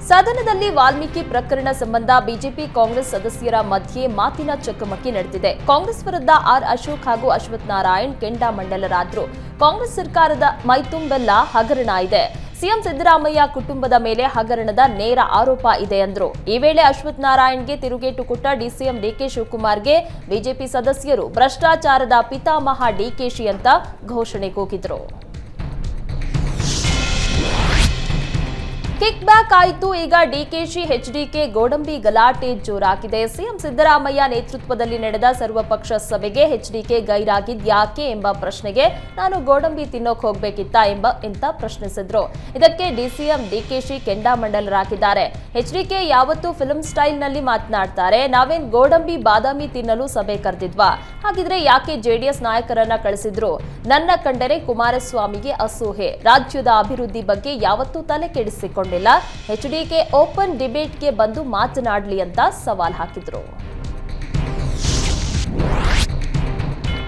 ಸದನದಲ್ಲಿ ವಾಲ್ಮೀಕಿ ಪ್ರಕರಣ ಸಂಬಂಧ ಬಿಜೆಪಿ ಕಾಂಗ್ರೆಸ್ ಸದಸ್ಯರ ಮಧ್ಯೆ ಮಾತಿನ ಚಕಮಕಿ ನಡೆದಿದೆ. ಕಾಂಗ್ರೆಸ್ ವಿರುದ್ಧ ಆರ್ ಅಶೋಕ್ ಹಾಗೂ ಅಶ್ವಥ್ ನಾರಾಯಣ್ ಕೆಂಡಾಮಂಡಲರಾದ್ರು. ಕಾಂಗ್ರೆಸ್ ಸರ್ಕಾರದ ಮೈತುಂಬೆಲ್ಲ ಹಗರಣ ಇದೆ. ಸಿಎಂ ಸಿದ್ದರಾಮಯ್ಯ ಕುಟುಂಬದ ಮೇಲೆ ಹಗರಣದ ನೇರ ಆರೋಪ ಇದೆ ಎಂದರು. ಈ ವೇಳೆ ಅಶ್ವಥ್ ನಾರಾಯಣ್ಗೆ ತಿರುಗೇಟು ಕೊಟ್ಟ ಡಿಸಿಎಂ ಡಿಕೆ ಶಿವಕುಮಾರ್ಗೆ ಬಿಜೆಪಿ ಸದಸ್ಯರು ಭ್ರಷ್ಟಾಚಾರದ ಪಿತಾಮಹ ಡಿಕೆಶಿ ಅಂತ ಘೋಷಣೆ ಕೂಗಿದ್ರು. ಕಿಕ್ ಬ್ಯಾಕ್ ಆಯಿತು. ಈಗ ಡಿಕೆಶಿ ಎಚ್ಡಿಕೆ ಗೋಡಂಬಿ ಗಲಾಟೆ ಜೋರಾಗಿದೆ. ಸಿಎಂ ಸಿದ್ದರಾಮಯ್ಯ ನೇತೃತ್ವದಲ್ಲಿ ನಡೆದ ಸರ್ವಪಕ್ಷ ಸಭೆಗೆ ಎಚ್ಡಿಕೆ ಗೈರಾಗಿದ್ ಯಾಕೆ ಎಂಬ ಪ್ರಶ್ನೆಗೆ ನಾನು ಗೋಡಂಬಿ ತಿನ್ನೋಕ್ ಹೋಗ್ಬೇಕಿತ್ತಾ ಎಂತ ಪ್ರಶ್ನಿಸಿದ್ರು. ಇದಕ್ಕೆ ಡಿಸಿಎಂ ಡಿಕೆಶಿ ಕೆಂಡಾಮಂಡಲರಾಗಿದ್ದಾರೆ. ಎಚ್ಡಿಕೆ ಯಾವತ್ತೂ ಫಿಲ್ಮ್ ಸ್ಟೈಲ್ ನಲ್ಲಿ ಮಾತನಾಡ್ತಾರೆ. ನಾವೇನ್ ಗೋಡಂಬಿ ಬಾದಾಮಿ ತಿನ್ನಲು ಸಭೆ ಕರೆದಿದ್ವಾ? ಹಾಗಿದ್ರೆ ಯಾಕೆ ಜೆಡಿಎಸ್ ನಾಯಕರನ್ನ ಕಳಿಸಿದ್ರು? ನನ್ನ ಕಂಡರೆ ಕುಮಾರಸ್ವಾಮಿಗೆ ಅಸೂಹೆ. ರಾಜ್ಯದ ಅಭಿವೃದ್ಧಿ ಬಗ್ಗೆ ಯಾವತ್ತೂ ತಲೆ ಕೆಡಿಸಿಕೊಂಡಿಲ್ಲ. ಎಚ್ಡಿಕೆ ಓಪನ್ ಡಿಬೇಟ್ಗೆ ಬಂದು ಮಾತನಾಡಲಿ ಅಂತ ಸವಾಲ್ ಹಾಕಿದ್ರು.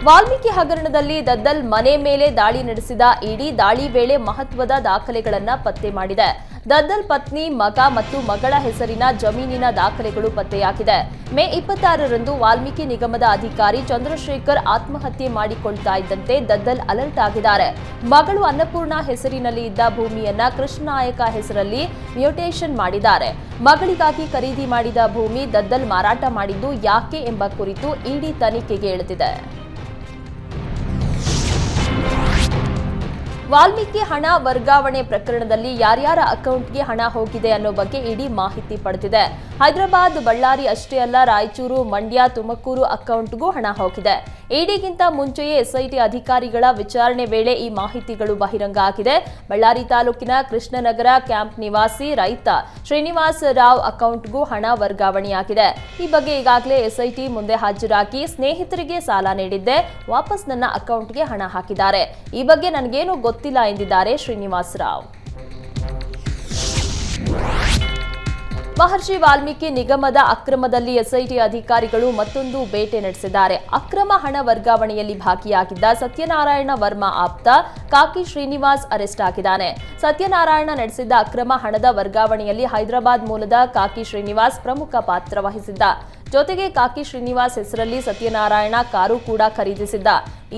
ವಾಲ್ಮೀಕಿ ಹಗರಣದಲ್ಲಿ ದದ್ದಲ್ ಮನೆ ಮೇಲೆ ದಾಳಿ ನಡೆಸಿದ ಇಡಿ ದಾಳಿ ವೇಳೆ ಮಹತ್ವದ ದಾಖಲೆಗಳನ್ನ ಪತ್ತೆ ಮಾಡಿದೆ. ದದ್ದಲ್ ಪತ್ನಿ, ಮಗ ಮತ್ತು ಮಗಳ ಹೆಸರಿನ ಜಮೀನಿನ ದಾಖಲೆಗಳು ಪತ್ತೆಯಾಗಿದೆ. ಮೇ 26ರಂದು ವಾಲ್ಮೀಕಿ ನಿಗಮದ ಅಧಿಕಾರಿ ಚಂದ್ರಶೇಖರ್ ಆತ್ಮಹತ್ಯೆ ಮಾಡಿಕೊಳ್ತಾ ಇದ್ದಂತೆ ದದ್ದಲ್ ಅಲರ್ಟ್ ಆಗಿದ್ದಾರೆ. ಮಗಳು ಅನ್ನಪೂರ್ಣ ಹೆಸರಿನಲ್ಲಿ ಇದ್ದ ಭೂಮಿಯನ್ನ ಕೃಷ್ಣನಾಯಕ ಹೆಸರಲ್ಲಿ ಮ್ಯೂಟೇಷನ್ ಮಾಡಿದ್ದಾರೆ. ಮಗಳಿಗಾಗಿ ಖರೀದಿ ಮಾಡಿದ ಭೂಮಿ ದದ್ದಲ್ ಮಾರಾಟ ಮಾಡಿದ್ದು ಯಾಕೆ ಎಂಬ ಕುರಿತು ಇಡಿ ತನಿಖೆಗೆ ಇಳಿದಿದೆ. ವಾಲ್ಮೀಕಿ ಹಣ ವರ್ಗಾವಣೆ ಪ್ರಕರಣದಲ್ಲಿ ಯಾರ್ಯಾರ ಅಕೌಂಟ್ಗೆ ಹಣ ಹೋಗಿದೆ ಅನ್ನೋ ಬಗ್ಗೆ ಇಡಿ ಮಾಹಿತಿ ಪಡೆದಿದೆ. ಹೈದರಾಬಾದ್, ಬಳ್ಳಾರಿ ಅಷ್ಟೇ ಅಲ್ಲ, ರಾಯಚೂರು, ಮಂಡ್ಯ, ತುಮಕೂರು ಅಕೌಂಟ್ಗೂ ಹಣ ಹೋಗಿದೆ. ಇಡಿಗಿಂತ ಮುಂಚೆಯೇ ಎಸ್ಐಟಿ ಅಧಿಕಾರಿಗಳ ವಿಚಾರಣೆ ವೇಳೆ ಈ ಮಾಹಿತಿಗಳು ಬಹಿರಂಗ ಆಗಿದೆ. ಬಳ್ಳಾರಿ ತಾಲೂಕಿನ ಕೃಷ್ಣನಗರ ಕ್ಯಾಂಪ್ ನಿವಾಸಿ ರೈತ ಶ್ರೀನಿವಾಸ್ ರಾವ್ ಅಕೌಂಟ್ಗೂ ಹಣ ವರ್ಗಾವಣೆಯಾಗಿದೆ. ಈ ಬಗ್ಗೆ ಈಗಾಗಲೇ ಎಸ್ಐಟಿ ಮುಂದೆ ಹಾಜರಾಗಿ ಸ್ನೇಹಿತರಿಗೆ ಸಾಲ ನೀಡಿದ್ದೆ, ವಾಪಸ್ ನನ್ನ ಅಕೌಂಟ್ಗೆ ಹಣ ಹಾಕಿದ್ದಾರೆ. ಈ ಬಗ್ಗೆ ನನಗೇನು ಗೊತ್ತಿಲ್ಲ ಎಂದಿದ್ದಾರೆ ಶ್ರೀನಿವಾಸ್ ರಾವ್. ಮಹರ್ಷಿ ವಾಲ್ಮೀಕಿ ನಿಗಮದ ಅಕ್ರಮದಲ್ಲಿ ಎಸ್ಐಟಿ ಅಧಿಕಾರಿಗಳು ಮತ್ತೊಂದು ಬೇಟೆ ನಡೆಸಿದ್ದಾರೆ. ಅಕ್ರಮ ಹಣ ವರ್ಗಾವಣೆಯಲ್ಲಿ ಭಾಗಿಯಾಗಿದ್ದ ಸತ್ಯನಾರಾಯಣ ವರ್ಮಾ ಆಪ್ತ ಕಾಕಿ ಶ್ರೀನಿವಾಸ್ ಅರೆಸ್ಟ್ ಆಗಿದ್ದಾನೆ. ಸತ್ಯನಾರಾಯಣ ನಡೆಸಿದ್ದ ಅಕ್ರಮ ಹಣದ ವರ್ಗಾವಣೆಯಲ್ಲಿ ಹೈದರಾಬಾದ್ ಮೂಲದ ಕಾಕಿ ಶ್ರೀನಿವಾಸ್ ಪ್ರಮುಖ ಪಾತ್ರ ವಹಿಸಿದ್ದ. ಜೊತೆಗೆ ಕಾಕಿ ಶ್ರೀನಿವಾಸ್ ಹೆಸರಲ್ಲಿ ಸತ್ಯನಾರಾಯಣ ಕಾರು ಕೂಡ ಖರೀದಿಸಿದ್ದ.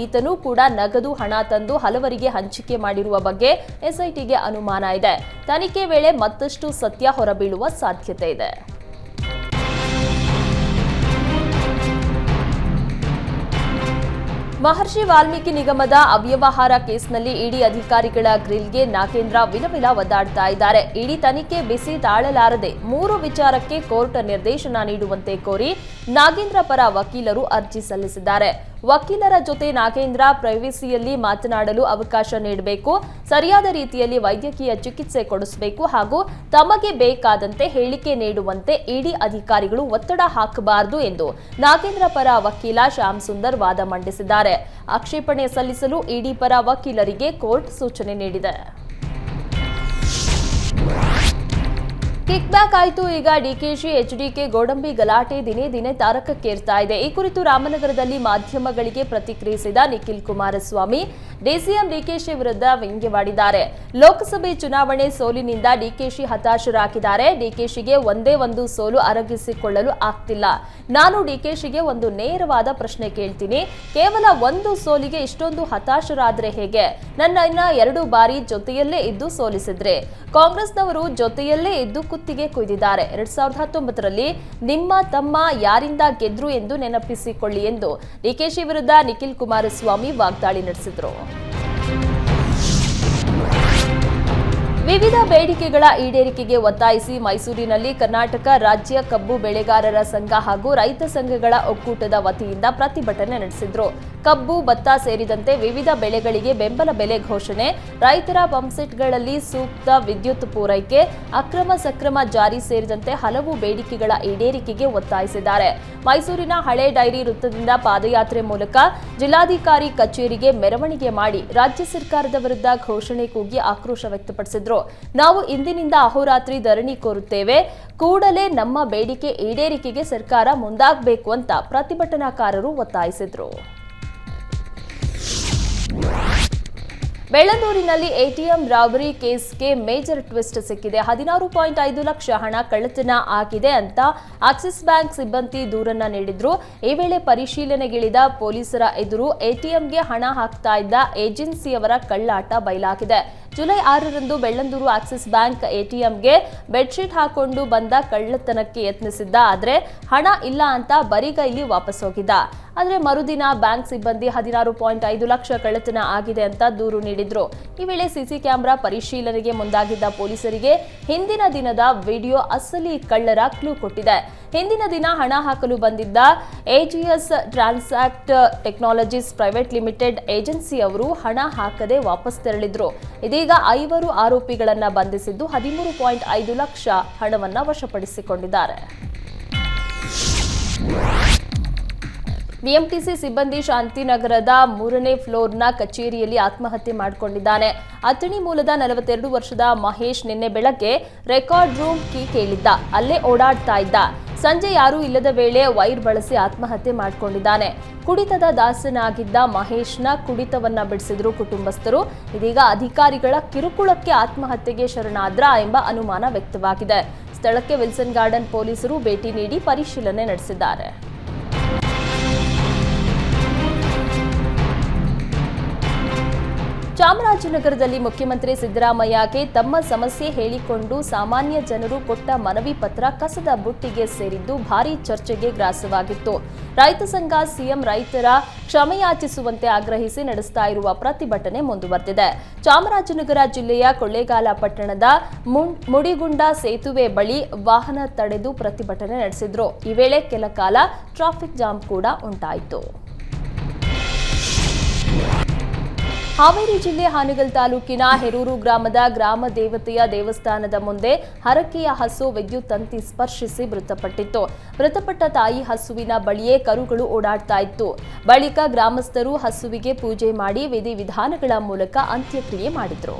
ಈತನೂ ಕೂಡ ನಗದು ಹಣ ತಂದು ಹಲವರಿಗೆ ಹಂಚಿಕೆ ಮಾಡಿರುವ ಬಗ್ಗೆ ಎಸ್ಐಟಿಗೆ ಅನುಮಾನ ಇದೆ. ತನಿಖೆ ವೇಳೆ ಮತ್ತಷ್ಟು ಸತ್ಯ ಹೊರಬೀಳುವ ಸಾಧ್ಯತೆ ಇದೆ. ಮಹರ್ಷಿ ವಾಲ್ಮೀಕಿ ನಿಗಮದ ಅವ್ಯವಹಾರ ಕೇಸ್ನಲ್ಲಿ ಇಡಿ ಅಧಿಕಾರಿಗಳ ಗ್ರಿಲ್ಗೆ ನಾಗೇಂದ್ರ ವಿಲವಿಲ ಒದ್ದಾಡ್ತಾ ಇದ್ದಾರೆ. ಇಡಿ ತನಿಖೆ ಬಿಸಿ ತಾಳಲಾರದೆ 3 ವಿಚಾರಕ್ಕೆ ಕೋರ್ಟ್ ನಿರ್ದೇಶನ ನೀಡುವಂತೆ ಕೋರಿ ನಾಗೇಂದ್ರ ಪರ ವಕೀಲರು ಅರ್ಜಿ ಸಲ್ಲಿಸಿದ್ದಾರೆ. ವಕೀಲರ ಜೊತೆ ನಾಗೇಂದ್ರ ಪ್ರೈವಸಿಯಲ್ಲಿ ಮಾತನಾಡಲು ಅವಕಾಶ ನೀಡಬೇಕು, ಸರಿಯಾದ ರೀತಿಯಲ್ಲಿ ವೈದ್ಯಕೀಯ ಚಿಕಿತ್ಸೆ ಕೊಡಿಸಬೇಕು ಹಾಗೂ ತಮಗೆ ಬೇಕಾದಂತೆ ಹೇಳಿಕೆ ನೀಡುವಂತೆ ಇಡಿ ಅಧಿಕಾರಿಗಳು ಒತ್ತಡ ಹಾಕಬಾರದು ಎಂದು ನಾಗೇಂದ್ರ ಪರ ವಕೀಲ ಶ್ಯಾಮ್ ಸುಂದರ್ ವಾದ ಮಂಡಿಸಿದ್ದಾರೆ. ಆಕ್ಷೇಪಣೆ ಸಲ್ಲಿಸಲು ಇಡಿ ಪರ ವಕೀಲರಿಗೆ ಕೋರ್ಟ್ ಸೂಚನೆ ನೀಡಿದೆ. ಕಿಕ್ ಬ್ಯಾಕ್ ಆಯಿತು. ಈಗ ಡಿಕೆಶಿ ಎಚ್ಡಿಕೆ ಗೋಡಂಬಿ ಗಲಾಟೆ ದಿನೇ ದಿನೇ ತಾರಕಕ್ಕೇರ್ತಾ ಇದೆ. ಈ ಕುರಿತು ರಾಮನಗರದಲ್ಲಿ ಮಾಧ್ಯಮಗಳಿಗೆ ಪ್ರತಿಕ್ರಿಯಿಸಿದ ನಿಖಿಲ್ ಕುಮಾರಸ್ವಾಮಿ ಡಿಸಿಎಂ ಡಿಕೆಶಿ ವಿರುದ್ಧ ವ್ಯಂಗ್ಯವಾಡಿದ್ದಾರೆ. ಲೋಕಸಭೆ ಚುನಾವಣೆ ಸೋಲಿನಿಂದ ಡಿಕೆಶಿ ಹತಾಶರಾಗಿದ್ದಾರೆ. ಡಿಕೆಶಿಗೆ ಒಂದೇ ಒಂದು ಸೋಲು ಅರಗಿಸಿಕೊಳ್ಳಲು ಆಗ್ತಿಲ್ಲ. ನಾನು ಡಿಕೆಶಿಗೆ ಒಂದು ನೇರವಾದ ಪ್ರಶ್ನೆ ಕೇಳ್ತೀನಿ. ಕೇವಲ ಒಂದು ಸೋಲಿಗೆ ಇಷ್ಟೊಂದು ಹತಾಶರಾದ್ರೆ ಹೇಗೆ? ನನ್ನ 2 ಬಾರಿ ಜೊತೆಯಲ್ಲೇ ಇದ್ದು ಸೋಲಿಸಿದ್ರೆ. ಕಾಂಗ್ರೆಸ್ನವರು ಜೊತೆಯಲ್ಲೇ ಇದ್ದು ಕುತ್ತಿಗೆ ಕುಯ್ದಿದ್ದಾರೆ. 2019ರಲ್ಲಿ ನಿಮ್ಮ ತಮ್ಮ ಯಾರಿಂದ ಗೆದ್ರು ಎಂದು ನೆನಪಿಸಿಕೊಳ್ಳಿ ಎಂದು ಡಿಕೆಶಿ ವಿರುದ್ಧ ನಿಖಿಲ್ ಕುಮಾರಸ್ವಾಮಿ ವಾಗ್ದಾಳಿ ನಡೆಸಿದರು. ವಿವಿಧ ಬೇಡಿಕೆಗಳ ಈಡೇರಿಕೆಗೆ ಒತ್ತಾಯಿಸಿ ಮೈಸೂರಿನಲ್ಲಿ ಕರ್ನಾಟಕ ರಾಜ್ಯ ಕಬ್ಬು ಬೆಳೆಗಾರರ ಸಂಘ ಹಾಗೂ ರೈತ ಸಂಘಗಳ ಒಕ್ಕೂಟದ ವತಿಯಿಂದ ಪ್ರತಿಭಟನೆ ನಡೆಸಿದ್ರು. ಕಬ್ಬು, ಭತ್ತ ಸೇರಿದಂತೆ ವಿವಿಧ ಬೆಳೆಗಳಿಗೆ ಬೆಂಬಲ ಬೆಲೆ ಘೋಷಣೆ, ರೈತರ ಪಂಪ್ಸೆಟ್ಗಳಲ್ಲಿ ಸೂಕ್ತ ವಿದ್ಯುತ್ ಪೂರೈಕೆ, ಅಕ್ರಮ ಸಕ್ರಮ ಜಾರಿ ಸೇರಿದಂತೆ ಹಲವು ಬೇಡಿಕೆಗಳ ಈಡೇರಿಕೆಗೆ ಒತ್ತಾಯಿಸಿದ್ದಾರೆ. ಮೈಸೂರಿನ ಹಳೆ ಡೈರಿ ವೃತ್ತದಿಂದ ಪಾದಯಾತ್ರೆ ಮೂಲಕ ಜಿಲ್ಲಾಧಿಕಾರಿ ಕಚೇರಿಗೆ ಮೆರವಣಿಗೆ ಮಾಡಿ ರಾಜ್ಯ ಸರ್ಕಾರದ ವಿರುದ್ಧ ಘೋಷಣೆ ಕೂಗಿ ಆಕ್ರೋಶ ವ್ಯಕ್ತಪಡಿಸಿದ್ರು. ನಾವು ಇಂದಿನಿಂದ ಅಹೋರಾತ್ರಿ ಧರಣಿ ಕೋರುತ್ತೇವೆ, ಕೂಡಲೇ ನಮ್ಮ ಬೇಡಿಕೆ ಈಡೇರಿಕೆಗೆ ಸರ್ಕಾರ ಮುಂದಾಗಬೇಕು ಅಂತ ಪ್ರತಿಭಟನಾಕಾರರು ಒತ್ತಾಯಿಸಿದ್ರು. ಬೆಳ್ಳಂದೂರಿನಲ್ಲಿ ಎಟಿಎಂ ರಾಬರಿ ಕೇಸ್ಗೆ ಮೇಜರ್ ಟ್ವಿಸ್ಟ್ ಸಿಕ್ಕಿದೆ. 16.5 ಲಕ್ಷ ಹಣ ಕಳ್ಳತನ ಆಗಿದೆ ಅಂತ ಆಕ್ಸಿಸ್ ಬ್ಯಾಂಕ್ ಸಿಬ್ಬಂದಿ ದೂರನ್ನ ನೀಡಿದ್ರು. ಈ ವೇಳೆ ಪರಿಶೀಲನೆಗಿಳಿದ ಪೊಲೀಸರ ಎದುರು ಎಟಿಎಂಗೆ ಹಣ ಹಾಕ್ತಾ ಇದ್ದ ಏಜೆನ್ಸಿಯವರ ಕಳ್ಳಾಟ ಬಯಲಾಗಿದೆ. ಜುಲೈ 6ರಂದು ಬೆಳ್ಳಂದೂರು ಆಕ್ಸಿಸ್ ಬ್ಯಾಂಕ್ ಎಟಿಎಂಗೆ ಬೆಡ್ಶೀಟ್ ಹಾಕೊಂಡು ಬಂದ ಕಳ್ಳತನಕ್ಕೆ ಯತ್ನಿಸಿದ್ದ. ಆದರೆ ಹಣ ಇಲ್ಲ ಅಂತ ಬರಿಗೈಲಿ ವಾಪಸ್ ಹೋಗಿದ್ದ. ಆದರೆ ಮರುದಿನ ಬ್ಯಾಂಕ್ ಸಿಬ್ಬಂದಿ 16.5 ಲಕ್ಷ ಕಳ್ಳತನ ಆಗಿದೆ ಅಂತ ದೂರು ನೀಡಿದ್ರು. ಈ ವೇಳೆ ಸಿಸಿ ಕ್ಯಾಮೆರಾ ಪರಿಶೀಲನೆಗೆ ಮುಂದಾಗಿದ್ದ ಪೊಲೀಸರಿಗೆ ಹಿಂದಿನ ದಿನದ ವಿಡಿಯೋ ಅಸಲಿ ಕಳ್ಳರ ಕ್ಲೂ ಕೊಟ್ಟಿದೆ. ಹಿಂದಿನ ದಿನ ಹಣ ಹಾಕಲು ಬಂದಿದ್ದ ಎಜಿಎಸ್ ಟ್ರಾನ್ಸಾಕ್ಟ್ ಟೆಕ್ನಾಲಜೀಸ್ ಪ್ರೈವೇಟ್ ಲಿಮಿಟೆಡ್ ಏಜೆನ್ಸಿಯವರು ಹಣ ಹಾಕದೆ ವಾಪಸ್ ತೆರಳಿದ್ರು. ಇದೀಗ 5 ಆರೋಪಿಗಳನ್ನ ಬಂಧಿಸಿದ್ದು 13.5 ಲಕ್ಷ ಹಣವನ್ನ ವಶಪಡಿಸಿಕೊಂಡಿದ್ದಾರೆ. ಬಿಎಂಟಿಸಿ ಸಿಬ್ಬಂದಿ ಶಾಂತಿನಗರದ 3ನೇ ಫ್ಲೋರ್ನ ಕಚೇರಿಯಲ್ಲಿ ಆತ್ಮಹತ್ಯೆ ಮಾಡಿಕೊಂಡಿದ್ದಾನೆ. ಅಥಣಿ ಮೂಲದ 42 ವರ್ಷದ ಮಹೇಶ್ ನಿನ್ನೆ ಬೆಳಗ್ಗೆ ರೆಕಾರ್ಡ್ ರೂಮ್ ಕೀ ಕೇಳಿದ್ದ. ಅಲ್ಲೇ ಓಡಾಡ್ತಾ ಇದ್ದ. ಸಂಜೆ ಯಾರೂ ಇಲ್ಲದ ವೇಳೆ ವೈರ್ ಬಳಸಿ ಆತ್ಮಹತ್ಯೆ ಮಾಡಿಕೊಂಡಿದ್ದಾನೆ. ಕುಡಿತದ ದಾಸನಾಗಿದ್ದ ಮಹೇಶ್ನ ಕುಡಿತವನ್ನ ಬಿಡಿಸಿದ್ರು ಕುಟುಂಬಸ್ಥರು. ಇದೀಗ ಅಧಿಕಾರಿಗಳ ಕಿರುಕುಳಕ್ಕೆ ಆತ್ಮಹತ್ಯೆಗೆ ಶರಣಾದ್ರ ಎಂಬ ಅನುಮಾನ ವ್ಯಕ್ತವಾಗಿದೆ. ಸ್ಥಳಕ್ಕೆ ವಿಲ್ಸನ್ ಗಾರ್ಡನ್ ಪೊಲೀಸರು ಭೇಟಿ ನೀಡಿ ಪರಿಶೀಲನೆ ನಡೆಸಿದ್ದಾರೆ. ಚಾಮರಾಜನಗರದಲ್ಲಿ ಮುಖ್ಯಮಂತ್ರಿ ಸಿದ್ದರಾಮಯ್ಯಗೆ ತಮ್ಮ ಸಮಸ್ಯೆ ಹೇಳಿಕೊಂಡು ಸಾಮಾನ್ಯ ಜನರು ಕೊಟ್ಟ ಮನವಿ ಪತ್ರ ಕಸದ ಬುಟ್ಟಿಗೆ ಸೇರಿದ್ದು ಭಾರೀ ಚರ್ಚೆಗೆ ಗ್ರಾಸವಾಗಿತ್ತು. ರೈತ ಸಂಘ ಸಿಎಂ ರೈತರ ಕ್ಷಮೆಯಾಚಿಸುವಂತೆ ಆಗ್ರಹಿಸಿ ನಡೆಸ್ತಾ ಇರುವ ಪ್ರತಿಭಟನೆ ಮುಂದುವರೆದಿದೆ. ಚಾಮರಾಜನಗರ ಜಿಲ್ಲೆಯ ಕೊಳ್ಳೇಗಾಲ ಪಟ್ಟಣದ ಮುಡಿಗುಂಡ ಸೇತುವೆ ಬಳಿ ವಾಹನ ತಡೆದು ಪ್ರತಿಭಟನೆ ನಡೆಸಿದ್ರು. ಈ ವೇಳೆ ಕೆಲ ಕಾಲ ಟ್ರಾಫಿಕ್ ಜಾಮ್ ಕೂಡ ಉಂಟಾಯಿತು. ಹಾವೇರಿ ಜಿಲ್ಲೆ ಹಾನಗಲ್ ತಾಲೂಕಿನ ಹೆರೂರು ಗ್ರಾಮದ ಗ್ರಾಮ ದೇವತೆಯ ದೇವಸ್ಥಾನದ ಮುಂದೆ ಹರಕೆಯ ಹಸು ವಿದ್ಯುತ್ ತಂತಿ ಸ್ಪರ್ಶಿಸಿ ಮೃತಪಟ್ಟಿತ್ತು. ಮೃತಪಟ್ಟ ತಾಯಿ ಹಸುವಿನ ಬಳಿಯೇ ಕರುಗಳು ಓಡಾಡ್ತಾ ಇತ್ತು. ಬಳಿಕ ಗ್ರಾಮಸ್ಥರು ಹಸುವಿಗೆ ಪೂಜೆ ಮಾಡಿ ವಿಧಿವಿಧಾನಗಳ ಮೂಲಕ ಅಂತ್ಯಕ್ರಿಯೆ ಮಾಡಿದ್ರು.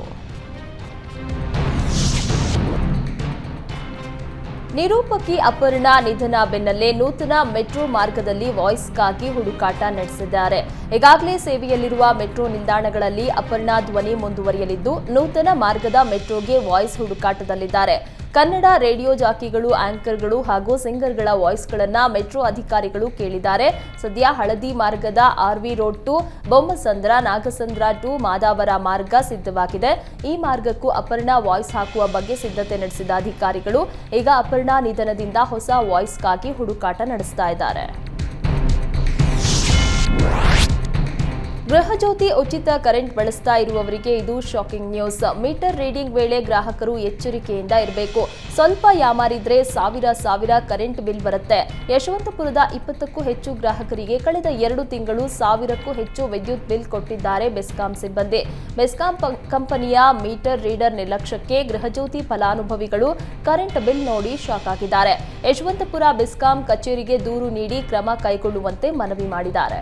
ನಿರೂಪಕಿ ಅಪರ್ಣಾ ನಿಧನ ಬೆನ್ನಲ್ಲೇ ನೂತನ ಮೆಟ್ರೋ ಮಾರ್ಗದಲ್ಲಿ ವಾಯ್ಸ್ಗಾಗಿ ಹುಡುಕಾಟ ನಡೆಸಿದ್ದಾರೆ. ಈಗಾಗಲೇ ಸೇವೆಯಲ್ಲಿರುವ ಮೆಟ್ರೋ ನಿಲ್ದಾಣಗಳಲ್ಲಿ ಅಪರ್ಣಾ ಧ್ವನಿ ಮುಂದುವರಿಯಲಿದ್ದು, ನೂತನ ಮಾರ್ಗದ ಮೆಟ್ರೋಗೆ ವಾಯ್ಸ್ ಹುಡುಕಾಟದಲ್ಲಿದ್ದಾರೆ. ಕನ್ನಡ ರೇಡಿಯೋ ಜಾಕಿಗಳು, ಆಂಕರ್ಗಳು ಹಾಗೂ ಸಿಂಗರ್ಗಳ ವಾಯ್ಸ್ಗಳನ್ನು ಮೆಟ್ರೋ ಅಧಿಕಾರಿಗಳು ಕೇಳಿದ್ದಾರೆ. ಸದ್ಯ ಹಳದಿ ಮಾರ್ಗದ RV road to Bommasandra, Nagasandra to Madavara ಮಾರ್ಗ ಸಿದ್ಧವಾಗಿದೆ. ಈ ಮಾರ್ಗಕ್ಕೂ ಅಪರ್ಣಾ ವಾಯ್ಸ್ ಹಾಕುವ ಬಗ್ಗೆ ಸಿದ್ಧತೆ ನಡೆಸಿದ ಅಧಿಕಾರಿಗಳು ಈಗ ಅಪರ್ಣಾ ನಿಧನದಿಂದ ಹೊಸ ವಾಯ್ಸ್ಗಾಗಿ ಹುಡುಕಾಟ ನಡೆಸ್ತಾ ಇದ್ದಾರೆ. ಗೃಹಜ್ಯೋತಿ ಉಚಿತ ಕರೆಂಟ್ ಬಳಸ್ತಾ ಇರುವವರಿಗೆ ಇದು ಶಾಕಿಂಗ್ ನ್ಯೂಸ್. ಮೀಟರ್ ರೀಡಿಂಗ್ ವೇಳೆ ಗ್ರಾಹಕರು ಎಚ್ಚರಿಕೆಯಿಂದ ಇರಬೇಕು. ಸ್ವಲ್ಪ ಯಾಮಾರಿದ್ರೆ ಸಾವಿರ ಕರೆಂಟ್ ಬಿಲ್ ಬರುತ್ತೆ. ಯಶವಂತಪುರದ 20ಕ್ಕೂ ಹೆಚ್ಚು ಗ್ರಾಹಕರಿಗೆ ಕಳೆದ 2 ತಿಂಗಳು 1000ಕ್ಕೂ ಹೆಚ್ಚು ವಿದ್ಯುತ್ ಬಿಲ್ ಕೊಟ್ಟಿದ್ದಾರೆ ಬೆಸ್ಕಾಂ ಸಿಬ್ಬಂದಿ. ಬೆಸ್ಕಾಂ ಕಂಪನಿಯ ಮೀಟರ್ ರೀಡರ್ ನಿರ್ಲಕ್ಷ್ಯಕ್ಕೆ ಗೃಹಜ್ಯೋತಿ ಫಲಾನುಭವಿಗಳು ಕರೆಂಟ್ ಬಿಲ್ ನೋಡಿ ಶಾಕ್ ಆಗಿದ್ದಾರೆ. ಯಶವಂತಪುರ ಬೆಸ್ಕಾಂ ಕಚೇರಿಗೆ ದೂರು ನೀಡಿ ಕ್ರಮ ಕೈಗೊಳ್ಳುವಂತೆ ಮನವಿ ಮಾಡಿದ್ದಾರೆ.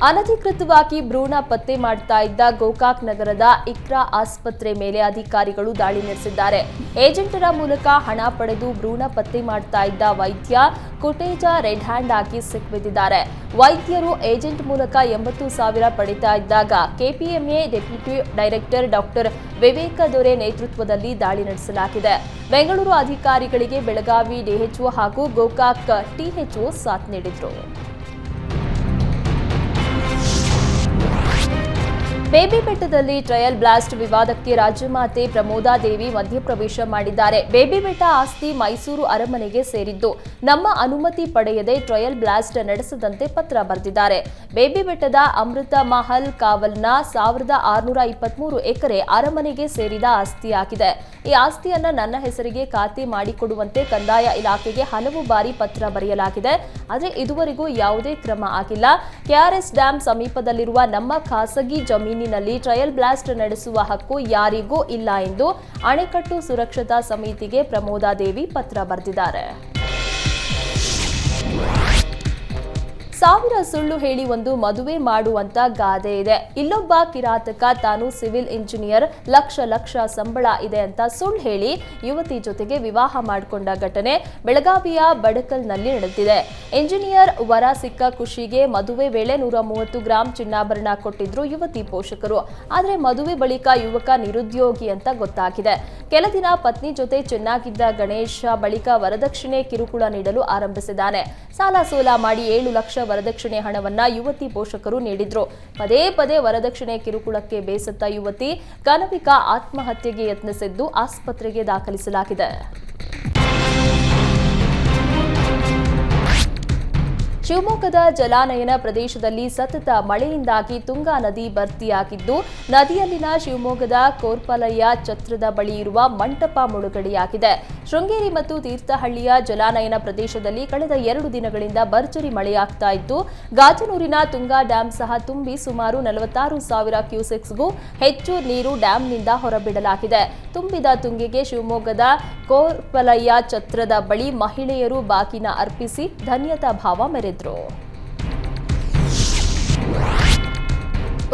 ಅನಧಿಕೃತವಾಗಿ ಭ್ರೂಣ ಪತ್ತೆ ಮಾಡ್ತಾ ಇದ್ದ ಗೋಕಾಕ್ ನಗರದ ಇಕ್ರಾ ಆಸ್ಪತ್ರೆ ಮೇಲೆ ಅಧಿಕಾರಿಗಳು ದಾಳಿ ನಡೆಸಿದ್ದಾರೆ. ಏಜೆಂಟರ ಮೂಲಕ ಹಣ ಪಡೆದು ಭ್ರೂಣ ಪತ್ತೆ ಮಾಡ್ತಾ ಇದ್ದ ವೈದ್ಯ ಕುಟೇಜ ರೆಡ್ ಹ್ಯಾಂಡ್ ಆಗಿ ಸಿಕ್ಕಿಬಿದ್ದಿದ್ದಾರೆ. ವೈದ್ಯರು ಏಜೆಂಟ್ ಮೂಲಕ 80,000 ಪಡಿತಾ ಇದ್ದಾಗ ಕೆಪಿಎಂಎ ಡೆಪ್ಯೂಟಿ ಡೈರೆಕ್ಟರ್ ಡಾಕ್ಟರ್ ವಿವೇಕ ದೊರೆ ನೇತೃತ್ವದಲ್ಲಿ ದಾಳಿ ನಡೆಸಲಾಗಿದೆ. ಬೆಂಗಳೂರು ಅಧಿಕಾರಿಗಳಿಗೆ ಬೆಳಗಾವಿ ಡಿಎಚ್ಒ ಹಾಗೂ ಗೋಕಾಕ್ ಟಿಎಚ್ಒ ಸಾಥ್ ನೀಡಿದ್ರು. ಬೇಬಿ ಬೆಟ್ಟದಲ್ಲಿ ಟ್ರಯಲ್ ಬ್ಲಾಸ್ಟ್ ವಿವಾದಕ್ಕೆ ರಾಜಮಾತೆ ಪ್ರಮೋದಾದೇವಿ ಮಧ್ಯಪ್ರವೇಶ ಮಾಡಿದ್ದಾರೆ. ಬೇಬಿ ಬೆಟ್ಟ ಆಸ್ತಿ ಮೈಸೂರು ಅರಮನೆಗೆ ಸೇರಿದ್ದು, ನಮ್ಮ ಅನುಮತಿ ಪಡೆಯದೆ ಟ್ರಯಲ್ ಬ್ಲಾಸ್ಟ್ ನಡೆಸದಂತೆ ಪತ್ರ ಬರೆದಿದ್ದಾರೆ. ಬೇಬಿ ಬೆಟ್ಟದ ಅಮೃತ ಮಹಲ್ ಕಾವಲ್ನ 1623 ಎಕರೆ ಅರಮನೆಗೆ ಸೇರಿದ ಆಸ್ತಿಯಾಗಿದೆ. ಈ ಆಸ್ತಿಯನ್ನ ನನ್ನ ಹೆಸರಿಗೆ ಖಾತೆ ಮಾಡಿಕೊಡುವಂತೆ ಕಂದಾಯ ಇಲಾಖೆಗೆ ಹಲವು ಬಾರಿ ಪತ್ರ ಬರೆಯಲಾಗಿದೆ. ಆದರೆ ಇದುವರೆಗೂ ಯಾವುದೇ ಕ್ರಮ ಆಗಿಲ್ಲ. ಕೆಆರ್ಎಸ್ ಡ್ಯಾಂ ಸಮೀಪದಲ್ಲಿರುವ ನಮ್ಮ ಖಾಸಗಿ ಜಮೀನಿನಲ್ಲಿ ಟ್ರಯಲ್ ಬ್ಲಾಸ್ಟ್ ನಡೆಸುವ ಹಕ್ಕು ಯಾರಿಗೂ ಇಲ್ಲ ಎಂದು ಅಣೆಕಟ್ಟು ಸುರಕ್ಷತಾ ಸಮಿತಿಗೆ ಪ್ರಮೋದಾದೇವಿ ಪತ್ರ ಬರೆದಿದ್ದಾರೆ. ಸಾವಿರ ಸುಳ್ಳು ಹೇಳಿ ಒಂದು ಮದುವೆ ಮಾಡುವಂತ ಗಾದೆ ಇದೆ. ಇಲ್ಲೊಬ್ಬ ಕಿರಾತಕ ತಾನು ಸಿವಿಲ್ ಇಂಜಿನಿಯರ್, ಲಕ್ಷ ಸಂಬಳ ಇದೆ ಅಂತ ಸುಳ್ಳು ಹೇಳಿ ಯುವತಿ ಜೊತೆಗೆ ವಿವಾಹ ಮಾಡಿಕೊಂಡ ಘಟನೆ ಬೆಳಗಾವಿಯ ಬಡಕಲ್ನಲ್ಲಿ ನಡೆದಿದೆ. ಇಂಜಿನಿಯರ್ ವರ ಸಿಕ್ಕ ಖುಷಿಗೆ ಮದುವೆ ವೇಳೆ 130 ಗ್ರಾಂ ಚಿನ್ನಾಭರಣ ಕೊಟ್ಟಿದ್ರು ಯುವತಿ ಪೋಷಕರು. ಆದರೆ ಮದುವೆ ಬಳಿಕ ಯುವಕ ನಿರುದ್ಯೋಗಿ ಅಂತ ಗೊತ್ತಾಗಿದೆ. ಕೆಲ ದಿನ ಪತ್ನಿ ಜೊತೆ ಚೆನ್ನಾಗಿದ್ದ ಗಣೇಶ ಬಳಿಕ ವರದಕ್ಷಿಣೆ ಕಿರುಕುಳ ನೀಡಲು ಆರಂಭಿಸಿದ್ದಾನೆ. ಸಾಲ ಸೋಲ ಮಾಡಿ 7 ಲಕ್ಷ ವರದಕ್ಷಿಣೆ ಹಣವನ್ನ ಯುವತಿ ಪೋಷಕರು ನೀಡಿದ್ರು. ಪದೇ ಪದೇ ವರದಕ್ಷಿಣೆ ಕಿರುಕುಳಕ್ಕೆ ಬೇಸತ್ತ ಯುವತಿ ಕನವಿಕ ಆತ್ಮಹತ್ಯೆಗೆ ಯತ್ನಿಸಿದ್ದು ಆಸ್ಪತ್ರೆಗೆ ದಾಖಲಿಸಲಾಗಿದೆ. ಶಿವಮೊಗ್ಗದ ಜಲಾನಯನ ಪ್ರದೇಶದಲ್ಲಿ ಸತತ ಮಳೆಯಿಂದಾಗಿ ತುಂಗಾ ನದಿ ಭರ್ತಿಯಾಗಿದ್ದು, ನದಿಯಲ್ಲಿನ ಶಿವಮೊಗ್ಗದ ಕೋರ್ಪಲಯ್ಯ ಛತ್ರದ ಬಳಿ ಇರುವ ಮಂಟಪ ಮುಳುಗಡೆಯಾಗಿದೆ. ಶೃಂಗೇರಿ ಮತ್ತು ತೀರ್ಥಹಳ್ಳಿಯ ಜಲಾನಯನ ಪ್ರದೇಶದಲ್ಲಿ ಕಳೆದ 2 ದಿನಗಳಿಂದ ಭರ್ಜರಿ ಮಳೆಯಾಗ್ತಾ ಇದ್ದು, ಗಾಜನೂರಿನ ತುಂಗಾ ಡ್ಯಾಂ ಸಹ ತುಂಬಿ ಸುಮಾರು 46,000 ಕ್ಯೂಸೆಕ್ಸ್ಗೂ ಹೆಚ್ಚು ನೀರು ಡ್ಯಾಂನಿಂದ ಹೊರಬಿಡಲಾಗಿದೆ. ತುಂಬಿದ ತುಂಗೆಗೆ ಶಿವಮೊಗ್ಗದ ಕೋರ್ಪಲಯ್ಯ ಛತ್ರದ ಬಳಿ ಮಹಿಳೆಯರು ಬಾಗಿನ ಅರ್ಪಿಸಿ ಧನ್ಯತಾ ಭಾವ ಮೆರೆದರು.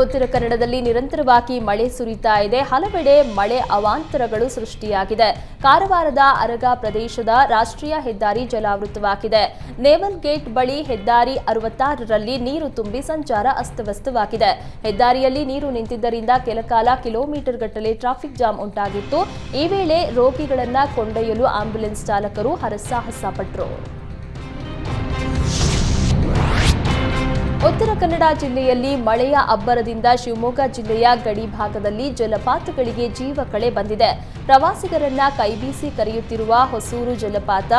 ಉತ್ತರ ಕನ್ನಡದಲ್ಲಿ ನಿರಂತರವಾಗಿ ಮಳೆ ಸುರಿತಾ ಇದೆ. ಹಲವೆಡೆ ಮಳೆ ಅವಾಂತರಗಳು ಸೃಷ್ಟಿಯಾಗಿದೆ. ಕಾರವಾರದ ಅರಗ ಪ್ರದೇಶದ ರಾಷ್ಟ್ರೀಯ ಹೆದ್ದಾರಿ ಜಲಾವೃತವಾಗಿದೆ. ನೇವಲ್ ಗೇಟ್ ಬಳಿ ಹೆದ್ದಾರಿ 66ರಲ್ಲಿ ನೀರು ತುಂಬಿ ಸಂಚಾರ ಅಸ್ತವ್ಯಸ್ತವಾಗಿದೆ. ಹೆದ್ದಾರಿಯಲ್ಲಿ ನೀರು ನಿಂತಿದ್ದರಿಂದ ಕೆಲಕಾಲ ಕಿಲೋಮೀಟರ್ ಗಟ್ಟಲೆ ಟ್ರಾಫಿಕ್ ಜಾಮ್ ಉಂಟಾಗಿತ್ತು. ಈ ವೇಳೆ ರೋಗಿಗಳನ್ನ ಕೊಂಡೊಯ್ಯಲು ಆಂಬ್ಯುಲೆನ್ಸ್ ಚಾಲಕರು ಹರಸಾಹಸ ಪಟ್ಟರು. ಉತ್ತರ ಕನ್ನಡ ಜಿಲ್ಲೆಯಲ್ಲಿ ಮಳೆಯ ಅಬ್ಬರದಿಂದ ಶಿವಮೊಗ್ಗ ಜಿಲ್ಲೆಯ ಗಡಿ ಭಾಗದಲ್ಲಿ ಜಲಪಾತಗಳಿಗೆ ಜೀವಕಳೆ ಬಂದಿದೆ. ಪ್ರವಾಸಿಗರನ್ನ ಕೈಬೀಸಿ ಕರೆಯುತ್ತಿರುವ ಹೊಸೂರು ಜಲಪಾತ,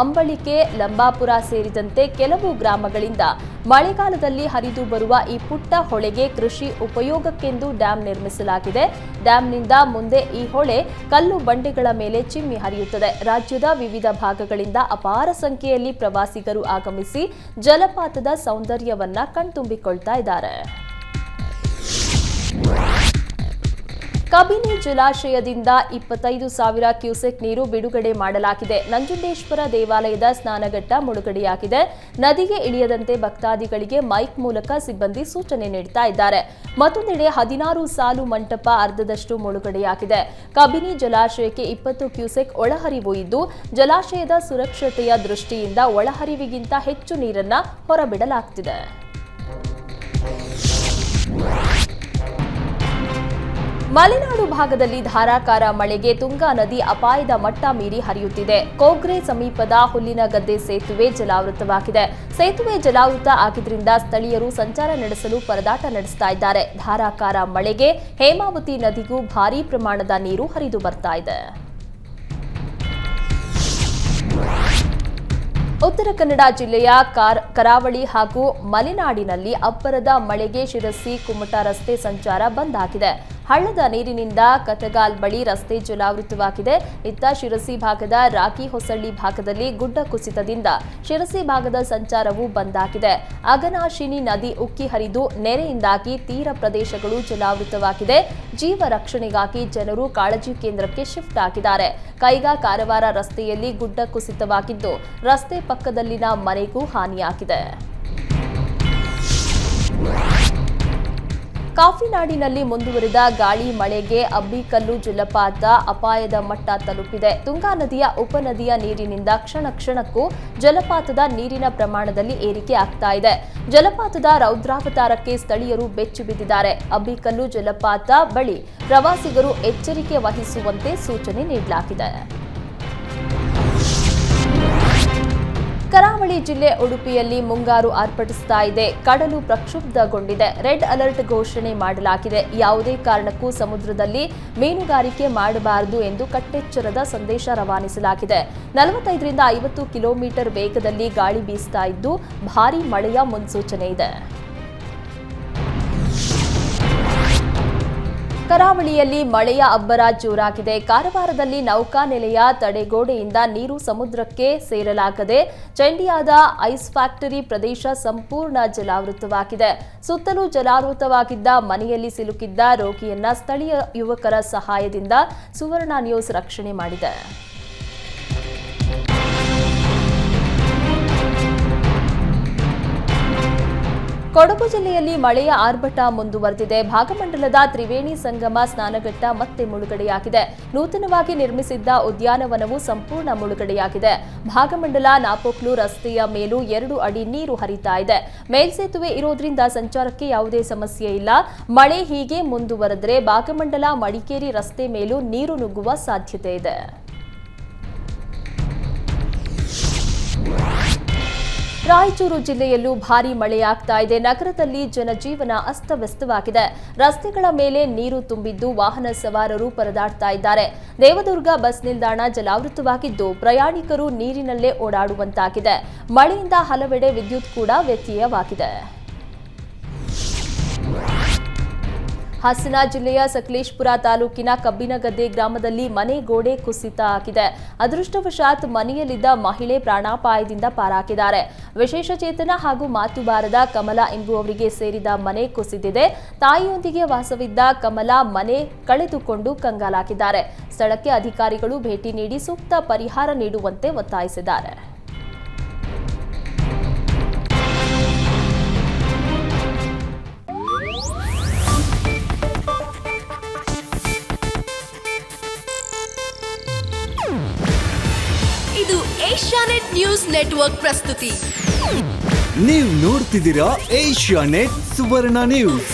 ಅಂಬಳಿಕೆ, ಲಂಬಾಪುರ ಸೇರಿದಂತೆ ಕೆಲವು ಗ್ರಾಮಗಳಿಂದ ಮಳೆಗಾಲದಲ್ಲಿ ಹರಿದು ಬರುವ ಈ ಪುಟ್ಟ ಹೊಳೆಗೆ ಕೃಷಿ ಉಪಯೋಗಕ್ಕೆಂದು ಡ್ಯಾಂ ನಿರ್ಮಿಸಲಾಗಿದೆ. ಡ್ಯಾಂನಿಂದ ಮುಂದೆ ಈ ಹೊಳೆ ಕಲ್ಲು ಬಂಡೆಗಳ ಮೇಲೆ ಚಿಮ್ಮಿ ಹರಿಯುತ್ತದೆ. ರಾಜ್ಯದ ವಿವಿಧ ಭಾಗಗಳಿಂದ ಅಪಾರ ಸಂಖ್ಯೆಯಲ್ಲಿ ಪ್ರವಾಸಿಗರು ಆಗಮಿಸಿ ಜಲಪಾತದ ಸೌಂದರ್ಯವನ್ನ ಕಣ್ತುಂಬಿಕೊಳ್ತಾ ಇದ್ದಾರೆ. ಕಬಿನಿ ಜಲಾಶಯದಿಂದ 25,000 ಕ್ಯೂಸೆಕ್ ನೀರು ಬಿಡುಗಡೆ ಮಾಡಲಾಗಿದೆ. ನಂಜುಂಡೇಶ್ವರ ದೇವಾಲಯದ ಸ್ನಾನಘಟ್ಟ ಮುಳುಗಡೆಯಾಗಿದೆ. ನದಿಗೆ ಇಳಿಯದಂತೆ ಭಕ್ತಾದಿಗಳಿಗೆ ಮೈಕ್ ಮೂಲಕ ಸಿಬ್ಬಂದಿ ಸೂಚನೆ ನೀಡುತ್ತಾ ಇದ್ದಾರೆ. ಮತ್ತೊಂದೆಡೆ 16 ಸಾಲು ಮಂಟಪ ಅರ್ಧದಷ್ಟು ಮುಳುಗಡೆಯಾಗಿದೆ. ಕಬಿನಿ ಜಲಾಶಯಕ್ಕೆ 20 ಕ್ಯೂಸೆಕ್ ಒಳಹರಿವು ಇದ್ದು, ಜಲಾಶಯದ ಸುರಕ್ಷತೆಯ ದೃಷ್ಟಿಯಿಂದ ಒಳಹರಿವಿಗಿಂತ ಹೆಚ್ಚು ನೀರನ್ನ ಹೊರಬಿಡಲಾಗುತ್ತಿದೆ. ಮಲೆನಾಡು ಭಾಗದಲ್ಲಿ ಧಾರಾಕಾರ ಮಳೆಗೆ ತುಂಗಾ ನದಿ ಅಪಾಯದ ಮಟ್ಟ ಮೀರಿ ಹರಿಯುತ್ತಿದೆ. ಕೋಗ್ರೆ ಸಮೀಪದ ಹುಲ್ಲಿನಗದ್ದೆ ಸೇತುವೆ ಜಲಾವೃತವಾಗಿದೆ. ಸೇತುವೆ ಜಲಾವೃತ ಆಗಿದ್ದರಿಂದ ಸ್ಥಳೀಯರು ಸಂಚಾರ ನಡೆಸಲು ಪರದಾಟ ನಡೆಸ್ತಾ ಇದ್ದಾರೆ. ಧಾರಾಕಾರ ಮಳೆಗೆ ಹೇಮಾವತಿ ನದಿಗೂ ಭಾರೀ ಪ್ರಮಾಣದ ನೀರು ಹರಿದು ಬರ್ತಾ ಇದೆ. ಉತ್ತರ ಕನ್ನಡ ಜಿಲ್ಲೆಯ ಕರಾವಳಿ ಹಾಗೂ ಮಲೆನಾಡಿನಲ್ಲಿ ಅಬ್ಬರದ ಮಳೆಗೆ ಶಿರಸಿ ಕುಮಟಾ ರಸ್ತೆ ಸಂಚಾರ ಬಂದ್ ಆಗಿದೆ. ಹಳ್ಳದ ನೀರಿನಿಂದ ಕತಗಾಲ್ ಬಳಿ ರಸ್ತೆ ಜಲಾವೃತವಾಗಿದೆ. ಇತ್ತ ಶಿರಸಿ ಭಾಗದ ರಾಗಿ ಹೊಸಳ್ಳಿ ಭಾಗದಲ್ಲಿ ಗುಡ್ಡ ಕುಸಿತದಿಂದ ಶಿರಸಿ ಭಾಗದ ಸಂಚಾರವೂ ಬಂದ್ ಆಗಿದೆ. ಅಘನಾಶಿನಿ ನದಿ ಉಕ್ಕಿ ಹರಿದು ನೆರೆಯಿಂದಾಗಿ ತೀರ ಪ್ರದೇಶಗಳು ಜಲಾವೃತವಾಗಿದೆ. ಜೀವ ರಕ್ಷಣೆಗಾಗಿ ಜನರು ಕಾಳಜಿ ಕೇಂದ್ರಕ್ಕೆ ಶಿಫ್ಟ್ ಆಗಿದ್ದಾರೆ. ಕೈಗಾ ಕಾರವಾರ ರಸ್ತೆಯಲ್ಲಿ ಗುಡ್ಡ ಕುಸಿತವಾಗಿದ್ದು, ರಸ್ತೆ ಪಕ್ಕದಲ್ಲಿನ ಮನೆಗೂ ಹಾನಿಯಾಗಿದೆ. ಕಾಫಿನಾಡಿನಲ್ಲಿ ಮುಂದುವರಿದ ಗಾಳಿ ಮಳೆಗೆ ಅಬ್ಬಿಕಲ್ಲು ಜಲಪಾತ ಅಪಾಯದ ಮಟ್ಟ ತಲುಪಿದೆ. ತುಂಗಾ ನದಿಯ ಉಪನದಿಯ ನೀರಿನಿಂದ ಕ್ಷಣಕ್ಕೂ ಜಲಪಾತದ ನೀರಿನ ಪ್ರಮಾಣದಲ್ಲಿ ಏರಿಕೆ ಆಗ್ತಾ ಇದೆ. ಜಲಪಾತದ ರೌದ್ರಾವತಾರಕ್ಕೆ ಸ್ಥಳೀಯರು ಬೆಚ್ಚಿ ಬಿದ್ದಿದ್ದಾರೆ. ಅಬ್ಬಿಕಲ್ಲು ಜಲಪಾತ ಬಳಿ ಪ್ರವಾಸಿಗರು ಎಚ್ಚರಿಕೆ ವಹಿಸುವಂತೆ ಸೂಚನೆ ನೀಡಲಾಗಿದೆ. ಕರಾವಳಿ ಜಿಲ್ಲೆ ಉಡುಪಿಯಲ್ಲಿ ಮುಂಗಾರು ಆರ್ಭಟಿಸ್ತಾ ಇದೆ. ಕಡಲು ಪ್ರಕ್ಷುಬ್ಧಗೊಂಡಿದೆ. ರೆಡ್ ಅಲರ್ಟ್ ಘೋಷಣೆ ಮಾಡಲಾಗಿದೆ. ಯಾವುದೇ ಕಾರಣಕ್ಕೂ ಸಮುದ್ರದಲ್ಲಿ ಮೀನುಗಾರಿಕೆ ಮಾಡಬಾರದು ಎಂದು ಕಟ್ಟೆಚ್ಚರದ ಸಂದೇಶ ರವಾನಿಸಲಾಗಿದೆ. 45ರಿಂದ 50 ಕಿಲೋಮೀಟರ್ ವೇಗದಲ್ಲಿ ಗಾಳಿ ಬೀಸ್ತಾ ಇದ್ದು, ಭಾರೀ ಮಳೆಯ ಮುನ್ಸೂಚನೆ ಇದೆ. ಕರಾವಳಿಯಲ್ಲಿ ಮಳೆಯ ಅಬ್ಬರ ಜೋರಾಗಿದೆ. ಕಾರವಾರದಲ್ಲಿ ನೌಕಾನೆಲೆಯ ತಡೆಗೋಡೆಯಿಂದ ನೀರು ಸಮುದ್ರಕ್ಕೆ ಸೇರಲಾಗದೆ ಚಂಡಿಯಾದ ಐಸ್ ಫ್ಯಾಕ್ಟರಿ ಪ್ರದೇಶ ಸಂಪೂರ್ಣ ಜಲಾವೃತವಾಗಿದೆ. ಸುತ್ತಲೂ ಜಲಾವೃತವಾಗಿದ್ದ ಮನೆಯಲ್ಲಿ ಸಿಲುಕಿದ್ದ ರೋಗಿಯನ್ನ ಸ್ಥಳೀಯ ಯುವಕರ ಸಹಾಯದಿಂದ ಸುವರ್ಣ ನ್ಯೂಸ್ ರಕ್ಷಣೆ ಮಾಡಿದೆ. ಕೊಡಗು ಜಿಲ್ಲೆಯಲ್ಲಿ ಮಳೆಯ ಆರ್ಭಟ ಮುಂದುವರೆದಿದೆ. ಭಾಗಮಂಡಲದ ತ್ರಿವೇಣಿ ಸಂಗಮ ಸ್ನಾನಘಟ್ಟ ಮತ್ತೆ ಮುಳುಗಡೆಯಾಗಿದೆ. ನೂತನವಾಗಿ ನಿರ್ಮಿಸಿದ್ದ ಉದ್ಯಾನವನವು ಸಂಪೂರ್ಣ ಮುಳುಗಡೆಯಾಗಿದೆ. ಭಾಗಮಂಡಲ ನಾಪೋಕ್ಲು ರಸ್ತೆಯ ಮೇಲೂ 2 ಅಡಿ ನೀರು ಹರಿತಾ ಇದೆ. ಮೇಲ್ಸೇತುವೆ ಇರೋದ್ರಿಂದ ಸಂಚಾರಕ್ಕೆ ಯಾವುದೇ ಸಮಸ್ಯೆ ಇಲ್ಲ. ಮಳೆ ಹೀಗೆ ಮುಂದುವರೆದರೆ ಭಾಗಮಂಡಲ ಮಡಿಕೇರಿ ರಸ್ತೆ ಮೇಲೂ ನೀರು ನುಗ್ಗುವ ಸಾಧ್ಯತೆ ಇದೆ. ರಾಯಚೂರು ಜಿಲ್ಲೆಯಲ್ಲೂ ಭಾರೀ ಮಳೆಯಾಗ್ತಾ ಇದೆ. ನಗರದಲ್ಲಿ ಜನಜೀವನ ಅಸ್ತವ್ಯಸ್ತವಾಗಿದೆ. ರಸ್ತೆಗಳ ಮೇಲೆ ನೀರು ತುಂಬಿದ್ದು ವಾಹನ ಸವಾರರು ಪರದಾಡ್ತಾ ಇದ್ದಾರೆ. ದೇವದುರ್ಗ ಬಸ್ ನಿಲ್ದಾಣ ಜಲಾವೃತವಾಗಿದ್ದು ಪ್ರಯಾಣಿಕರು ನೀರಿನಲ್ಲೇ ಓಡಾಡುವಂತಾಗಿದೆ. ಮಳೆಯಿಂದ ಹಲವೆಡೆ ವಿದ್ಯುತ್ ಕೂಡ ವ್ಯತ್ಯಯವಾಗಿದೆ. ಹಾಸನ ಜಿಲ್ಲೆಯ ಸಕಲೇಶಪುರ ತಾಲೂಕಿನ ಕಬ್ಬಿನಗದ್ದೆ ಗ್ರಾಮದಲ್ಲಿ ಮನೆ ಗೋಡೆ ಕುಸಿತ ಆಗಿದೆ. ಅದೃಷ್ಟವಶಾತ್ ಮನೆಯಲ್ಲಿದ್ದ ಮಹಿಳೆ ಪ್ರಾಣಾಪಾಯದಿಂದ ಪಾರಾಗಿದ್ದಾರೆ. ವಿಶೇಷಚೇತನ ಹಾಗೂ ಮಾತು ಬಾರದ ಕಮಲಾ ಎಂಬುವವರಿಗೆ ಸೇರಿದ ಮನೆ ಕುಸಿದಿದೆ. ತಾಯಿಯೊಂದಿಗೆ ವಾಸವಿದ್ದ ಕಮಲಾ ಮನೆ ಕಳೆದುಕೊಂಡು ಕಂಗಾಲಾಗಿದ್ದಾರೆ. ಸ್ಥಳಕ್ಕೆ ಅಧಿಕಾರಿಗಳು ಭೇಟಿ ನೀಡಿ ಸೂಕ್ತ ಪರಿಹಾರ ನೀಡುವಂತೆ ಒತ್ತಾಯಿಸಿದ್ದಾರೆ. ಇದು ಏಷ್ಯಾನೆಟ್ ನ್ಯೂಸ್ ನೆಟ್ವರ್ಕ್ ಪ್ರಸ್ತುತಿ. ನೀವು ನೋಡ್ತಿದ್ದೀರಾ ಏಷ್ಯಾನೆಟ್ ಸುವರ್ಣ ನ್ಯೂಸ್.